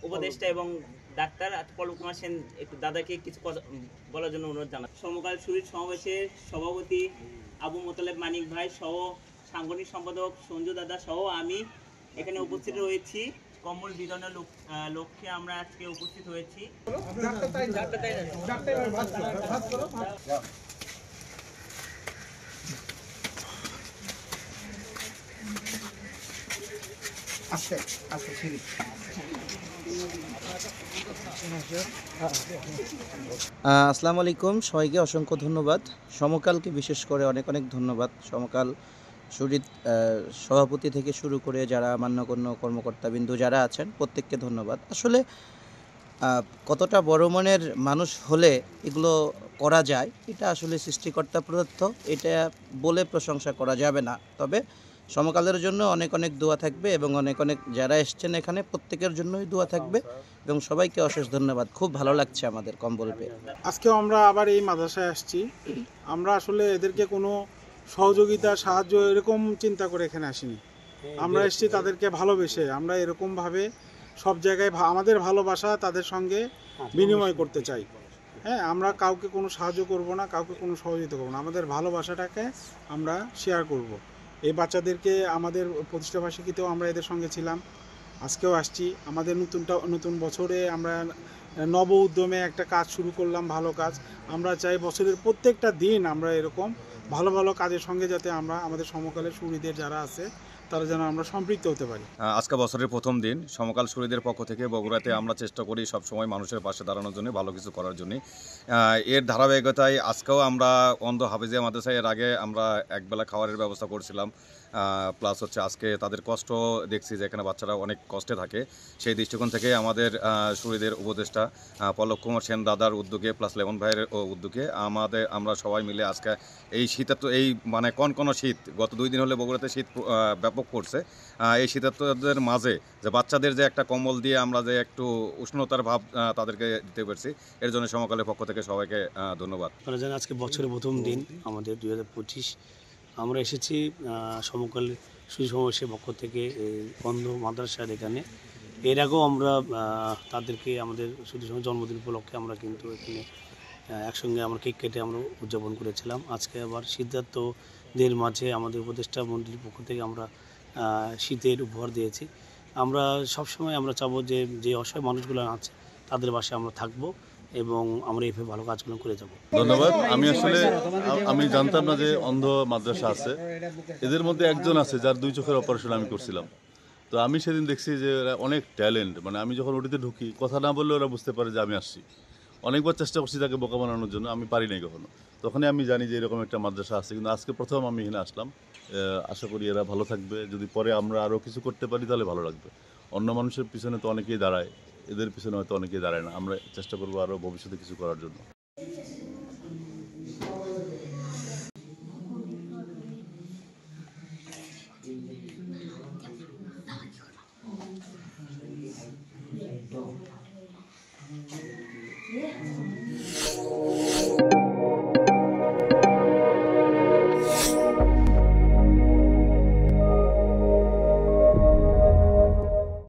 উপদেষ্টা এবং ডাক্তার পল্লব কুমার সেন একটু দাদাকে কিছু কথা বলার জন্য অনুরোধ জানাই। সমকাল শরীর সমাবেশের সভাপতি আবু মোতালেব মানিক ভাই সহ সাংগঠনিক সম্পাদক সঞ্জু দাদা সহ আমি এখানে উপস্থিত রয়েছি। কম্বল বিতরণের লক্ষ্যে আমরা আজকে উপস্থিত হয়েছি। আসসালামু আলাইকুম, সবাইকে অসংখ্য ধন্যবাদ। সমকালকে বিশেষ করে অনেক অনেক ধন্যবাদ। সমকাল শরীর সভাপতি থেকে শুরু করে যারা মান্যগণ্য কর্মকর্তাবিন্দু যারা আছেন প্রত্যেককে ধন্যবাদ। আসলে কতটা বড় মনের মানুষ হলে এগুলো করা যায় এটা আসলে সৃষ্টিকর্তা প্রদত্ত, এটা বলে প্রশংসা করা যাবে না। তবে সমকালের জন্য অনেক অনেক দোয়া থাকবে এবং অনেক অনেক যারা এসছেন এখানে প্রত্যেকের জন্যই দোয়া থাকবে এবং সবাইকে অশেষ ধন্যবাদ। খুব ভালো লাগছে আমাদের কম্বল পেয়ে। আজকে আমরা আবার এই মাদ্রাসায় আসছি। আমরা আসলে এদেরকে কোনো সহযোগিতা সাহায্য এরকম চিন্তা করে এখানে আসিনি। আমরা এসেছি তাদেরকে ভালোবেসে। আমরা এরকমভাবে সব জায়গায় আমাদের ভালোবাসা তাদের সঙ্গে বিনিময় করতে চাই। হ্যাঁ, আমরা কাউকে কোনো সাহায্য করব না, কাউকে কোনো সহযোগিতা করবো না। আমাদের ভালোবাসাটাকে আমরা শেয়ার করব। এই বাচ্চাদেরকে আমাদের প্রতিষ্ঠাবার্ষিকীতেও আমরা এদের সঙ্গে ছিলাম, আজকেও আসছি। আমাদের নতুন বছরে আমরা নব উদ্যমে একটা কাজ শুরু করলাম, ভালো কাজ। আমরা চাই বছরের প্রত্যেকটা দিন আমরা এরকম ভালো ভালো কাজের সঙ্গে যাতে আমরা আমাদের সমকালের সুরীদের যারা আছে তারা যেন আমরা সম্পৃক্ত হতে পারি। আজকে বছরের প্রথম দিন সমকাল সুরীদের পক্ষ থেকে বগুড়াতে আমরা চেষ্টা করি সবসময় মানুষের পাশে দাঁড়ানোর জন্য, ভালো কিছু করার জন্য। এর ধারাবাহিকতায় আজকেও আমরা অন্ধ হাফেজিয়া মাদ্রাসায় এর আগে আমরা একবেলা খাবারের ব্যবস্থা করছিলাম। প্লাস হচ্ছে আজকে তাদের কষ্ট দেখছি যে এখানে বাচ্চারা অনেক কষ্টে থাকে। সেই দৃষ্টিকোণ থেকে আমাদের সুরীদের উপদেষ্টা পল্লব কুমার সেন দাদার উদ্যোগে প্লাস লেমন ভাইয়ের উদ্যোগে আমরা সবাই মিলে আজকে এই শীতের তো এই মানে কনকন শীত, গত 2 দিন হলে বগুড়াতে শীত ব্যাপক পড়ছে। এই শীতার্তদের মাঝে যে বাচ্চাদের যে একটা কম্বল দিয়ে আমরা যে একটু উষ্ণতার ভাব তাদেরকে দিতে পারছি, এর জন্য সমকালের পক্ষ থেকে সবাইকে ধন্যবাদ। আপনারা জানেন আজকে বছরের প্রথম দিন আমাদের 2025। আমরা এসেছি সমকাল সুসমাবেশের পক্ষ থেকে অন্ধ মাদ্রাসার এখানে। এর আগেও আমরা তাদেরকে আমাদের সুসমাবেশ জন্মদিন উপলক্ষে আমরা কিন্তু এখানে একসঙ্গে আমরা কেক কেটে আমরা উদযাপন করেছিলাম। আজকে আবার শীতার্তদের মাঝে আমাদের উপদেষ্টা মন্ডলীর পক্ষ থেকে আমরা শীতের উপহার দিয়েছি। আমরা সবসময় আমরা চাবো যে অসহায় মানুষগুলো আছে তাদের পাশে আমরা থাকবো এবং আমরা এইভাবে ভালো কাজগুলো করে যাব। ধন্যবাদ। আমি জানতাম না যে অন্ধ মাদ্রাসা আছে। এদের মধ্যে একজন আছে যার 2 চোখের অপারেশন আমি করছিলাম। তো আমি সেদিন দেখছি যে এরা অনেক ট্যালেন্ট, মানে আমি যখন ওটিতে ঢুকি কথা না বললে ওরা বুঝতে পারে যে আমি আসছি। অনেকবার চেষ্টা করছি তাকে বোকা বানানোর জন্য, আমি পারি নাই কখনো। তখনই আমি জানি যে এরকম একটা মাদ্রাসা আছে, কিন্তু আজকে প্রথম আমি এখানে আসলাম। আশা করি এরা ভালো থাকবে। যদি পরে আমরা আরও কিছু করতে পারি তাহলে ভালো লাগবে। অন্য মানুষের পিছনে তো অনেকেই দাঁড়ায়, এদের পিছনে হয়তো অনেকেই দাঁড়ায় না। আমরা চেষ্টা করবো আরও ভবিষ্যতে কিছু করার জন্য। Yeah.